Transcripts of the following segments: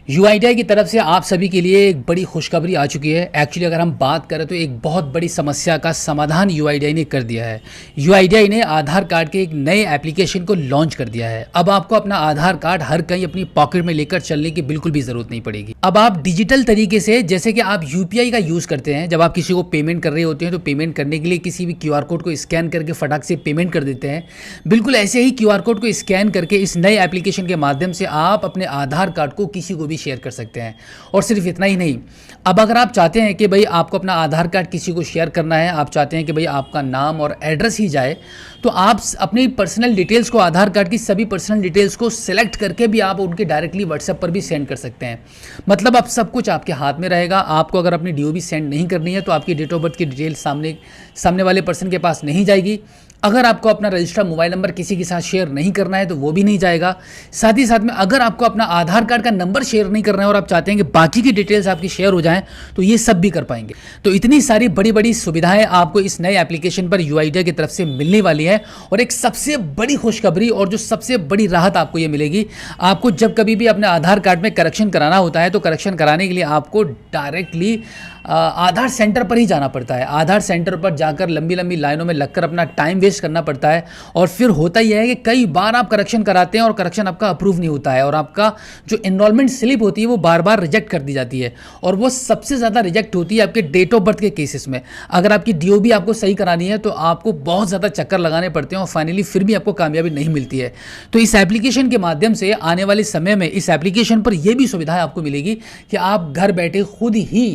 UIDAI की तरफ से आप सभी के लिए एक बड़ी खुशखबरी आ चुकी है। एक्चुअली अगर हम बात करें तो एक बहुत बड़ी समस्या का समाधान यूआईडीआई ने कर दिया है। यूआईडीआई ने आधार कार्ड के एक नए एप्लीकेशन को लॉन्च कर दिया है। अब आपको अपना आधार कार्ड हर कहीं अपनी पॉकेट में लेकर चलने की बिल्कुल भी जरूरत नहीं पड़ेगी। अब आप डिजिटल तरीके से, जैसे कि आप यूपीआई का यूज करते हैं, जब आप किसी को पेमेंट कर रहे होते हैं तो पेमेंट करने के लिए किसी भी क्यूआर कोड को स्कैन करके फटाक से पेमेंट कर देते हैं, बिल्कुल ऐसे ही क्यूआर कोड को स्कैन करके इस नए एप्लीकेशन के माध्यम से आप अपने आधार कार्ड को किसी को भी शेयर कर सकते हैं। और सिर्फ इतना ही नहीं, अब अगर आप चाहते हैं कि भाई आपको अपना आधार कार्ड किसी को शेयर करना है, आप चाहते हैं कि भाई आपका नाम और एड्रेस ही जाए, तो आप अपनी पर्सनल डिटेल्स को, आधार कार्ड की सभी पर्सनल डिटेल्स को सिलेक्ट करके भी आप उनके डायरेक्टली व्हाट्सएप पर भी सेंड कर सकते हैं। मतलब अब सब कुछ आपके हाथ में रहेगा। आपको अगर अपनी डीओ भी सेंड नहीं करनी है तो आपकी डेट ऑफ बर्थ की डिटेल सामने वाले पर्सन के पास नहीं जाएगी। अगर आपको अपना रजिस्टर्ड मोबाइल नंबर किसी के साथ शेयर नहीं करना है तो वो भी नहीं जाएगा। साथ ही साथ में अगर आपको अपना आधार कार्ड का नंबर शेयर नहीं करना है और आप चाहते हैं कि बाकी की डिटेल्स आपकी शेयर हो जाएं, तो ये सब भी कर पाएंगे। तो इतनी सारी बड़ी बड़ी सुविधाएं आपको इस नए एप्लीकेशन पर यूआईडीआई की तरफ से मिलने वाली है। और एक सबसे बड़ी खुशखबरी और जो सबसे बड़ी राहत आपको ये मिलेगी, आपको जब कभी भी अपने आधार कार्ड में करेक्शन कराना होता है तो करेक्शन कराने के लिए आपको डायरेक्टली आधार सेंटर पर ही जाना पड़ता है। आधार सेंटर पर जाकर लंबी लंबी लाइनों में लगकर अपना टाइम वेस्ट करना पड़ता है। और फिर होता यह है कि कई बार आप करेक्शन कराते हैं और करेक्शन आपका अप्रूव नहीं होता है, और आपका जो एनरोलमेंट स्लिप होती है वो बार बार रिजेक्ट कर दी जाती है। और वो सबसे ज़्यादा रिजेक्ट होती है आपके डेट ऑफ बर्थ के केसेस में। अगर आपकी डीओ भी आपको सही करानी है तो आपको बहुत ज़्यादा चक्कर लगाने पड़ते हैं और फाइनली फिर भी आपको कामयाबी नहीं मिलती है। तो इस एप्लीकेशन के माध्यम से आने वाले समय में इस एप्लीकेशन पर यह भी सुविधा आपको मिलेगी कि आप घर बैठे खुद ही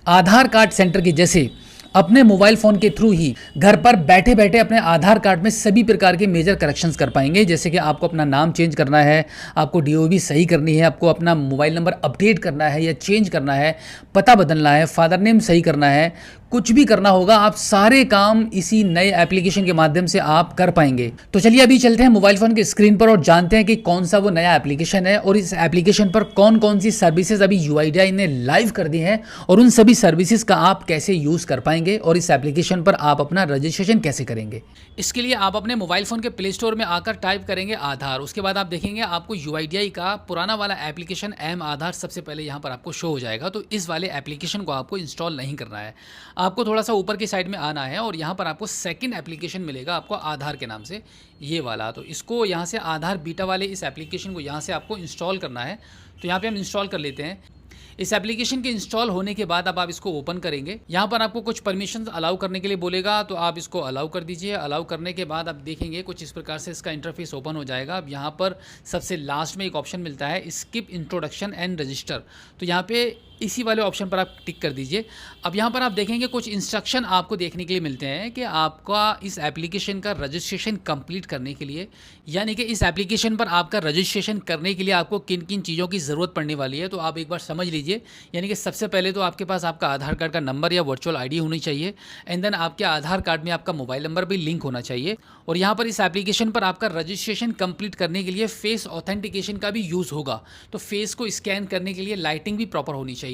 आधार कार्ड सेंटर के जैसे अपने मोबाइल फ़ोन के थ्रू ही घर पर बैठे बैठे अपने आधार कार्ड में सभी प्रकार के मेजर करेक्शंस कर पाएंगे। जैसे कि आपको अपना नाम चेंज करना है, आपको डीओबी सही करनी है, आपको अपना मोबाइल नंबर अपडेट करना है या चेंज करना है, पता बदलना है, फादर नेम सही करना है, कुछ भी करना होगा, आप सारे काम इसी नए एप्लीकेशन के माध्यम से आप कर पाएंगे। तो चलिए अभी चलते हैं मोबाइल फ़ोन के स्क्रीन पर और जानते हैं कि कौन सा वो नया एप्लीकेशन है और इस एप्लीकेशन पर कौन कौन सी सर्विसेज अभी यूआईडीआई ने लाइव कर दी हैं और उन सभी सर्विसेज का आप कैसे यूज़ कर पाएंगे और इस एप्लीकेशन पर आप अपना रजिस्ट्रेशन कैसे करेंगे। इसके लिए आप अपने मोबाइल फ़ोन के प्ले स्टोर में आकर टाइप करेंगे आधार। उसके बाद आप देखेंगे आपको यूआईडीआई का पुराना वाला एप्लीकेशन एम आधार सबसे पहले यहाँ पर आपको शो हो जाएगा। तो इस वाले एप्लीकेशन को आपको इंस्टॉल नहीं करना है, आपको थोड़ा सा ऊपर की साइड में आना है और यहाँ पर आपको सेकंड एप्लीकेशन मिलेगा आपको आधार के नाम से, ये वाला। तो इसको यहाँ से आधार बीटा वाले इस एप्लीकेशन को यहाँ से आपको इंस्टॉल करना है। तो यहाँ पे हम इंस्टॉल कर लेते हैं। इस एप्लीकेशन के इंस्टॉल होने के बाद अब आप इसको ओपन करेंगे। यहाँ पर आपको कुछ परमिशन अलाउ करने के लिए बोलेगा, तो आप इसको अलाउ कर दीजिए। अलाउ करने के बाद आप देखेंगे कुछ इस प्रकार से इसका इंटरफेस ओपन हो जाएगा। अब यहाँ पर सबसे लास्ट में एक ऑप्शन मिलता है स्किप इंट्रोडक्शन एंड रजिस्टर, तो यहाँ पे इसी वाले ऑप्शन पर आप टिक कर दीजिए। अब यहाँ पर आप देखेंगे कुछ इंस्ट्रक्शन आपको देखने के लिए मिलते हैं कि आपका इस एप्लीकेशन का रजिस्ट्रेशन कंप्लीट करने के लिए, यानी कि इस एप्लीकेशन पर आपका रजिस्ट्रेशन करने के लिए आपको किन किन चीज़ों की ज़रूरत पड़ने वाली है, तो आप एक बार समझ लीजिए। यानी कि सबसे पहले तो आपके पास आपका आधार कार्ड का नंबर या वर्चुअल आईडी होनी चाहिए, एंड देन आपके आधार कार्ड में आपका मोबाइल नंबर भी लिंक होना चाहिए। और यहाँ पर इस एप्लीकेशन पर आपका रजिस्ट्रेशन कंप्लीट करने के लिए फेस ऑथेंटिकेशन का भी यूज़ होगा। तो फेस को स्कैन करने के लिए लाइटिंग भी प्रॉपर होनी चाहिए।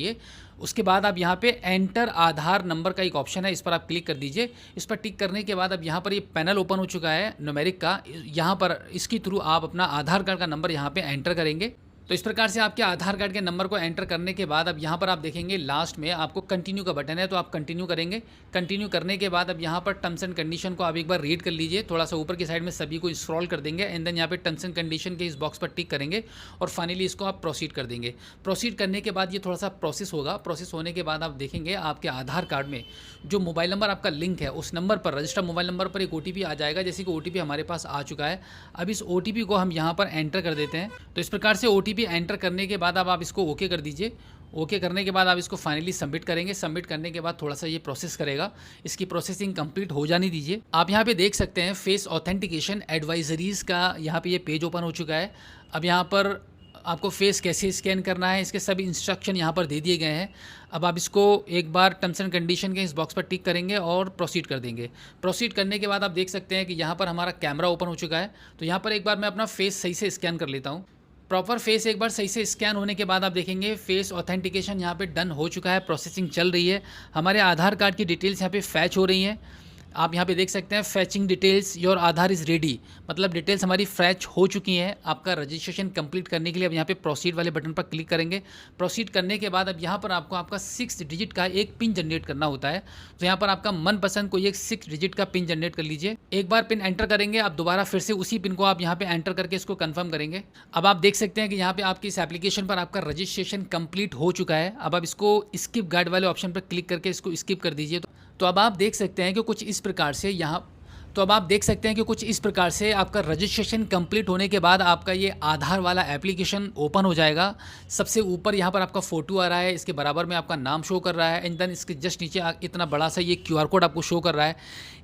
उसके बाद आप यहाँ पे एंटर आधार नंबर का एक ऑप्शन है, इस पर आप क्लिक कर दीजिए। इस पर टिक करने के बाद अब यहाँ पर ये पैनल ओपन हो चुका है न्यूमेरिक का। यहाँ पर इसके थ्रू आप अपना आधार कार्ड का नंबर यहाँ पे एंटर करेंगे। तो इस प्रकार से आपके आधार कार्ड के नंबर को एंटर करने के बाद अब यहाँ पर आप देखेंगे लास्ट में आपको कंटिन्यू का बटन है, तो आप कंटिन्यू करेंगे। कंटिन्यू करने के बाद अब यहाँ पर टर्म्स एंड कंडीशन को आप एक बार रीड कर लीजिए। थोड़ा सा ऊपर की साइड में सभी को स्क्रॉल कर देंगे एंड देन यहाँ पे टर्म्स एंड कंडीशन के इस बॉक्स पर टिक करेंगे और फाइनली इसको आप प्रोसीड कर देंगे। प्रोसीड करने के बाद ये थोड़ा सा प्रोसेस होगा। प्रोसेस होने के बाद आप देखेंगे आपके आधार कार्ड में जो मोबाइल नंबर आपका लिंक है उस नंबर पर, रजिस्टर्ड मोबाइल नंबर पर एक ओटीपी आ जाएगा। जैसे कि ओटीपी हमारे पास आ चुका है। अब इस ओटीपी को हम यहाँ पर एंटर कर देते हैं। तो इस प्रकार से ओटीपी एंटर करने के बाद अब आप इसको ओके कर दीजिए। ओके करने के बाद आप इसको फाइनली सबमिट करेंगे। सबमिट करने के बाद थोड़ा सा ये प्रोसेस करेगा, इसकी प्रोसेसिंग कंप्लीट हो जाने दीजिए। आप यहाँ पे देख सकते हैं फेस ऑथेंटिकेशन एडवाइजरीज का यहाँ पे ये पेज ओपन हो चुका है। अब यहाँ पर आपको फेस कैसे स्कैन करना है इसके सभी इंस्ट्रक्शन यहाँ पर दे दिए गए हैं। अब आप इसको एक बार टर्म्स एंड कंडीशन के इस बॉक्स पर टिक करेंगे और प्रोसीड कर देंगे। प्रोसीड करने के बाद आप देख सकते हैं कि यहाँ पर हमारा कैमरा ओपन हो चुका है। तो यहाँ पर एक बार मैं अपना फेस सही से स्कैन कर लेता हूँ। प्रॉपर फेस एक बार सही से स्कैन होने के बाद आप देखेंगे फेस ऑथेंटिकेशन यहाँ पे डन हो चुका है, प्रोसेसिंग चल रही है। हमारे आधार कार्ड की डिटेल्स यहाँ पे फैच हो रही हैं। आप यहाँ पे देख सकते हैं फैचिंग details your Aadhaar is ready, मतलब डिटेल्स हमारी फैच हो चुकी हैं। आपका रजिस्ट्रेशन कंप्लीट करने के लिए अब यहाँ पे प्रोसीड वाले बटन पर क्लिक करेंगे। प्रोसीड करने के बाद अब यहाँ पर आपको आपका 6 डिजिट का एक पिन जनरेट करना होता है। तो यहाँ पर आपका मनपसंद कोई एक 6 डिजिट का पिन जनरेट कर लीजिए। एक बार पिन एंटर करेंगे, आप दोबारा फिर से उसी पिन को आप यहाँ पे एंटर करके इसको कंफर्म करेंगे। अब आप देख सकते हैं कि यहाँ पे आपकी इस एप्लीकेशन पर आपका रजिस्ट्रेशन कंप्लीट हो चुका है। अब आप इसको स्किप गाइड वाले ऑप्शन पर क्लिक करके इसको स्किप कर दीजिए। तो अब आप देख सकते हैं कि कुछ इस प्रकार से आपका रजिस्ट्रेशन कंप्लीट होने के बाद आपका ये आधार वाला एप्लीकेशन ओपन हो जाएगा। सबसे ऊपर यहाँ पर आपका फ़ोटो आ रहा है, इसके बराबर में आपका नाम शो कर रहा है एंड देन इसके जस्ट नीचे इतना बड़ा सा ये QR कोड आपको शो कर रहा है।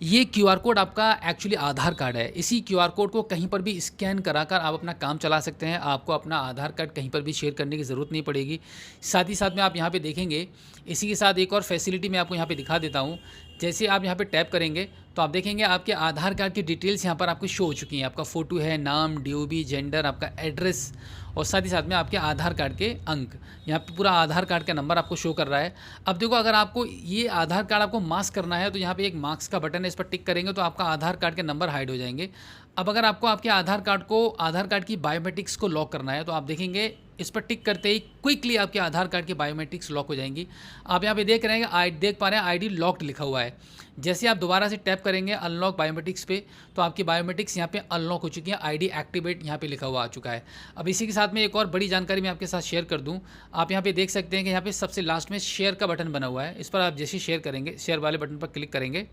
ये QR कोड आपका एक्चुअली आधार कार्ड है। इसी QR कोड को कहीं पर भी स्कैन कराकर आप अपना काम चला सकते हैं। आपको अपना आधार कार्ड कहीं पर भी शेयर करने की ज़रूरत नहीं पड़ेगी। साथ ही साथ में आप यहाँ पर देखेंगे, इसी के साथ एक और फैसिलिटी मैं आपको यहाँ पर दिखा देता हूँ। जैसे आप यहाँ पे टैप करेंगे तो आप देखेंगे आपके आधार कार्ड की डिटेल्स यहाँ पर आपको शो हो चुकी हैं। आपका फ़ोटो है, नाम, DOB, जेंडर, आपका एड्रेस और साथ ही साथ में आपके आधार कार्ड के अंक। यहाँ पे पूरा आधार कार्ड का नंबर आपको शो कर रहा है। अब देखो, अगर आपको ये आधार कार्ड आपको मास्क करना है तो यहाँ पे एक मार्क्स का बटन है, इस पर टिक करेंगे तो आपका आधार कार्ड के नंबर हाइड हो जाएंगे। अब अगर आपको आपके आधार कार्ड की बायोमेट्रिक्स को लॉक करना है तो आप देखेंगे इस पर टिक करते ही क्विकली आपके आधार कार्ड की बायोमेट्रिक्स लॉक हो जाएंगी। आप यहाँ पे देख रहे हैं, देख पा रहे हैं ID लॉक्ड लिखा हुआ है। जैसे आप दोबारा से टैप करेंगे अनलॉक बायोमेट्रिक्स पे तो आपकी बायोमेट्रिक्स यहाँ पे अनलॉक हो चुकी है। ID एक्टिवेट यहाँ पे लिखा हुआ आ चुका है। अब इसी के साथ में एक और बड़ी जानकारी मैं आपके साथ शेयर कर दूँ। आप यहाँ पे देख सकते हैं कि यहाँ पे सबसे लास्ट में शेयर का बटन बना हुआ है। इस पर आप जैसे शेयर करेंगे, शेयर वाले बटन पर क्लिक करेंगे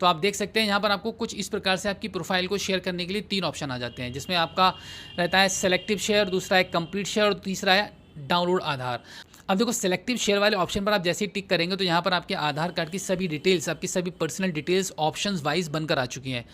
तो आप देख सकते हैं यहाँ पर आपको कुछ इस प्रकार से आपकी प्रोफाइल को शेयर करने के लिए 3 ऑप्शन आ जाते हैं, जिसमें आपका रहता है सेलेक्टिव शेयर, दूसरा है कंप्लीट शेयर और तीसरा है डाउनलोड आधार। अब देखो, सेलेक्टिव शेयर वाले ऑप्शन पर आप जैसे ही टिक करेंगे तो यहाँ पर आपके आधार कार्ड की सभी डिटेल्स, आपकी सभी पर्सनल डिटेल्स ऑप्शंस वाइज बनकर आ चुकी हैं।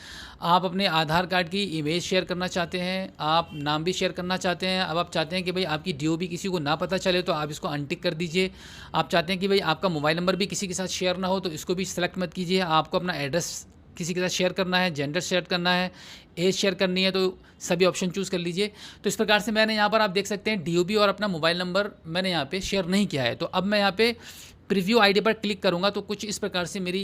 आप अपने आधार कार्ड की इमेज शेयर करना चाहते हैं, आप नाम भी शेयर करना चाहते हैं। अब आप चाहते हैं कि भाई आपकी DOB किसी को ना पता चले तो आप इसको अनटिक कर दीजिए। आप चाहते हैं कि भाई आपका मोबाइल नंबर भी किसी के साथ शेयर ना हो तो इसको भी सिलेक्ट मत कीजिए। आपको अपना एड्रेस किसी के साथ शेयर करना है, जेंडर शेयर करना है, एज शेयर करनी है तो सभी ऑप्शन चूज़ कर लीजिए। तो इस प्रकार से मैंने यहाँ पर आप देख सकते हैं DOB और अपना मोबाइल नंबर मैंने यहाँ पे शेयर नहीं किया है। तो अब मैं यहाँ पे प्रीव्यू ID पर क्लिक करूँगा तो कुछ इस प्रकार से मेरी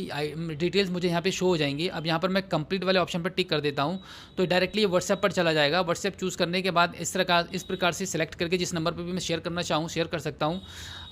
डिटेल्स मुझे यहाँ पे शो हो जाएंगी। अब यहाँ पर मैं कंप्लीट वाले ऑप्शन पर टिक कर देता हूँ तो डायरेक्टली ये व्हाट्सएप पर चला जाएगा। व्हाट्सएप चूज़ करने के बाद इस प्रकार से सिलेक्ट करके जिस नंबर पर भी मैं शेयर करना चाहूँ शेयर कर सकता हूँ।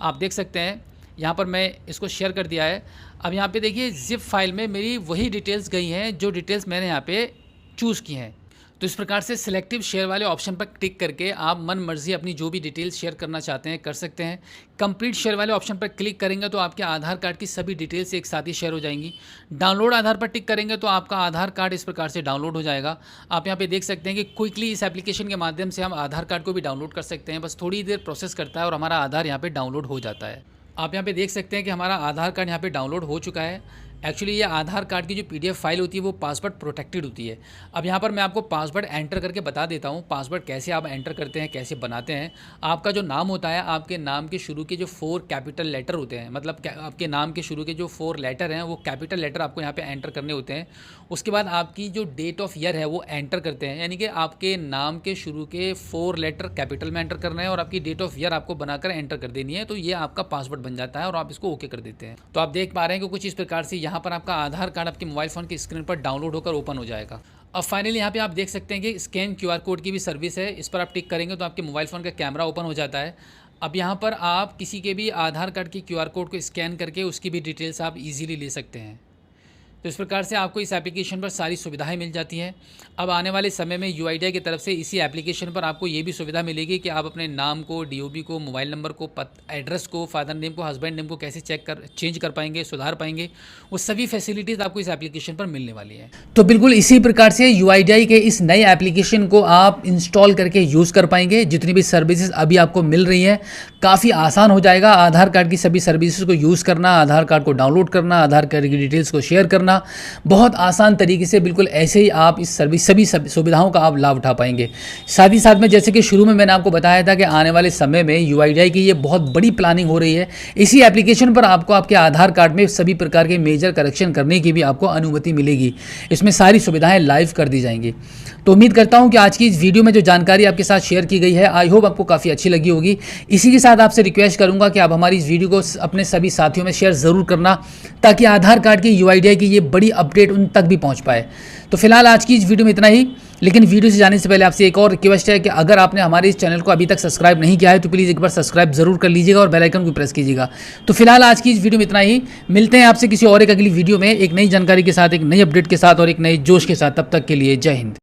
आप देख सकते हैं यहाँ पर मैं इसको शेयर कर दिया है। अब यहाँ पे देखिए जिप फाइल में मेरी वही डिटेल्स गई हैं जो डिटेल्स मैंने यहाँ पे चूज़ की हैं। तो इस प्रकार से सिलेक्टिव शेयर वाले ऑप्शन पर क्लिक करके आप मन मर्जी अपनी जो भी डिटेल्स शेयर करना चाहते हैं कर सकते हैं। कंप्लीट शेयर वाले ऑप्शन पर क्लिक करेंगे तो आपके आधार कार्ड की सभी डिटेल्स एक साथ ही शेयर हो जाएंगी। डाउनलोड आधार पर टिक करेंगे तो आपका आधार कार्ड इस प्रकार से डाउनलोड हो जाएगा। आप यहाँ पे देख सकते हैं कि क्विकली इस एप्लीकेशन के माध्यम से हम आधार कार्ड को भी डाउनलोड कर सकते हैं। बस थोड़ी देर प्रोसेस करता है और हमारा आधार यहाँ पर डाउनलोड हो जाता है। आप यहाँ पे देख सकते हैं कि हमारा आधार कार्ड यहाँ पे डाउनलोड हो चुका है। एक्चुअली ये आधार कार्ड की जो PDF फाइल होती है वो पासवर्ड प्रोटेक्टेड होती है। अब यहाँ पर मैं आपको पासवर्ड एंटर करके बता देता हूँ। पासवर्ड कैसे आप एंटर करते हैं, कैसे बनाते हैं। आपका जो नाम होता है, आपके नाम के शुरू के जो 4 कैपिटल लेटर होते हैं, मतलब आपके नाम के शुरू के जो 4 लेटर हैं वो कैपिटल लेटर आपको यहाँ पर एंटर करने होते हैं। उसके बाद आपकी जो डेट ऑफ ईयर है वो एंटर करते हैं, यानी कि आपके नाम के शुरू के 4 लेटर कैपिटल में एंटर करना है और आपकी डेट ऑफ ईयर आपको बनाकर एंटर कर देनी है। तो ये आपका पासवर्ड बन जाता है और आप इसको ओके कर देते हैं। तो आप देख पा रहे हैं कि कुछ इस प्रकार से यहाँ पर आपका आधार कार्ड आपके मोबाइल फ़ोन की स्क्रीन पर डाउनलोड होकर ओपन हो जाएगा। अब फाइनली यहाँ पे आप देख सकते हैं कि स्कैन QR कोड की भी सर्विस है। इस पर आप टिक करेंगे तो आपके मोबाइल फ़ोन का कैमरा ओपन हो जाता है। अब यहाँ पर आप किसी के भी आधार कार्ड की QR कोड को स्कैन करके उसकी भी डिटेल्स आप इजीली ले सकते हैं। तो इस प्रकार से आपको इस एप्लीकेशन पर सारी सुविधाएं मिल जाती हैं। अब आने वाले समय में UIDAI की तरफ से इसी एप्लीकेशन पर आपको ये भी सुविधा मिलेगी कि आप अपने नाम को, DOB को, मोबाइल नंबर को, एड्रेस को, फादर नेम को, हस्बैंड नेम को कैसे चेंज कर पाएंगे, सुधार पाएंगे, वो सभी फैसिलिटीज़ आपको इस एप्लीकेशन पर मिलने वाली है। तो बिल्कुल इसी प्रकार से UIDAI के इस नए एप्लीकेशन को आप इंस्टॉल करके यूज़ कर पाएंगे। जितनी भी सर्विसेज अभी आपको मिल रही हैं काफ़ी आसान हो जाएगा आधार कार्ड की सभी सर्विसेज को यूज़ करना, आधार कार्ड को डाउनलोड करना, आधार कार्ड की डिटेल्स को शेयर करना, करना बहुत आसान तरीके से, बिल्कुल ऐसे ही आप इस सभी सुविधाओं का आप लाभ उठा पाएंगे। साथ ही साथ में जैसे कि शुरू में मैंने आपको बताया था कि आने वाले समय में UIDAI की ये बहुत बड़ी प्लानिंग हो रही है। इसी एप्लीकेशन पर आपको आपके आधार कार्ड में सभी प्रकार के मेजर करेक्शन करने की भी आपको अनुमति मिलेगी। इसमें सारी सुविधाएं लाइव कर दी जाएंगी। तो उम्मीद करता हूं कि आज की इस वीडियो में जो जानकारी आपके साथ शेयर की गई है, आई होप आपको काफ़ी अच्छी लगी होगी। इसी के साथ आपसे रिक्वेस्ट करूंगा कि आप हमारी इस वीडियो को अपने सभी साथियों में शेयर ज़रूर करना, ताकि आधार कार्ड की UIDAI की ये बड़ी अपडेट उन तक भी पहुंच पाए। तो फिलहाल आज की इस वीडियो में इतना ही, लेकिन वीडियो से जाने से पहले आपसे एक और रिक्वेस्ट है कि अगर आपने हमारे इस चैनल को अभी तक सब्सक्राइब नहीं किया है तो प्लीज़ एक बार सब्सक्राइब जरूर कर लीजिएगा और बेल आइकन को प्रेस कीजिएगा। तो फिलहाल आज की इस वीडियो में इतना ही, मिलते हैं आपसे किसी और एक अगली वीडियो में एक नई जानकारी के साथ, एक नई अपडेट के साथ और एक नए जोश के साथ। तब तक के लिए जय हिंद।